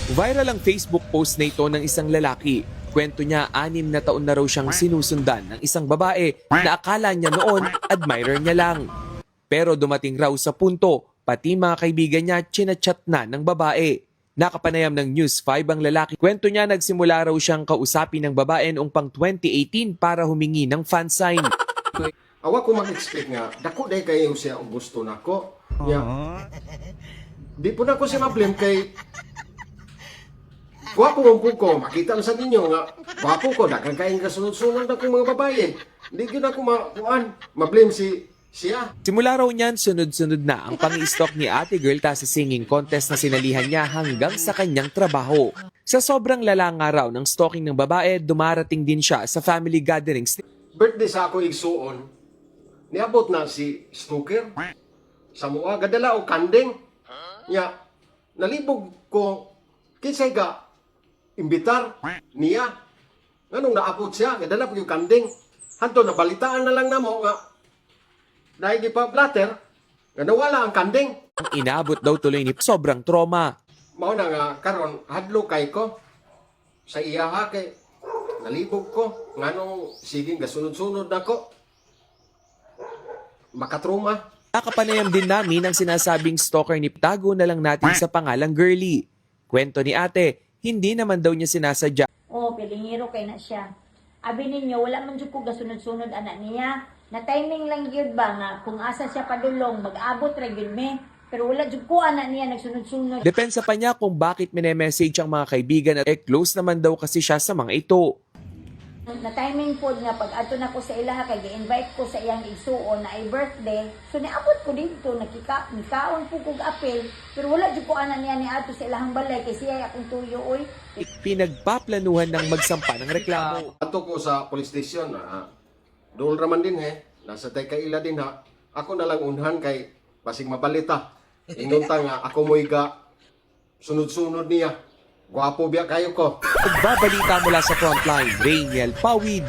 Viral ang Facebook post na ito ng isang lalaki. Kwento niya 6 na taon na raw siyang sinusundan ng isang babae na akala niya noon admirer niya lang. Pero dumating raw sa punto, pati mga kaibigan niya chinachat na ng babae. Nakapanayam ng News 5 ang lalaki. Kwento niya nagsimula raw siyang kausapin ng babae noong pang 2018 para humingi ng fan sign. Awa ko mag-expect nga, dako day kayo siya ang gusto nako. Di po na ko siya ma-blame kay Wapo ko, makita lang sa ninyo nga, wapo ko, dagang kain kasunod-sunod akong mga babae. Hindi ko na ako ma-blame siya. Simula raw niyan, sunod-sunod na ang pang-i-stalk ni Ate Girl sa singing contest na sinalihan niya hanggang sa kanyang trabaho. Sa sobrang lala nga raw ng stalking ng babae, dumarating din siya sa family gatherings. Birthday sa ako igsuon, niabot na si Snooker. Sa mua, gadala o kanding. Nya, nalibog ko, kinsay ka, imbitar niya. Nganong naabot siya, gadala po yung kanding. Hanto, nabalitaan na lang na mo nga, dahil di pa blatter, nga nawala ang kanding. Ang inabot daw tuloy ni sobrang trauma. Mao na nga, karon hadlo kay ko, sa iyaha kay, nalibog ko, nganong siging gasunod-sunod na ko. Makatruma. Nakapanayam din namin ang sinasabing stalker ni Tago na lang natin sa pangalang Girly. Kwento ni ate, hindi naman daw niya sinasadya. Oh, pilingiro kay na siya. Abi ninyo, wala man jud ko gasunod-sunod anak niya. Na timing lang gyud ba nga kung asa siya padulong, mag-abot ra gyud me. Pero wala jud ko anak niya nagsunod-sunod. Depensa pa niya kung bakit message ang mga kaibigan at close naman daw kasi siya sa mga ito. Na timing pod nga pag ato na ko sa ilaha kay gi-invite ko sa iyang igsuon na ay birthday. So niabot ko dito nikaon po kog apel. Pero wala jud ko anak niya ni ato sa ilahang balay kay siya akong tuyo oy. Pinagpaplanuhan ng magsampa ng reklamo. Ato ko sa police station, doon raman din nasa tay kaila din ha. Ako na lang unhan kay basig mabalita. Ingon ta nga ako mo iga sunod-sunod niya. Gwapo biya kayo ko. Pagbabalita mula sa frontline, Rainiel Pawid,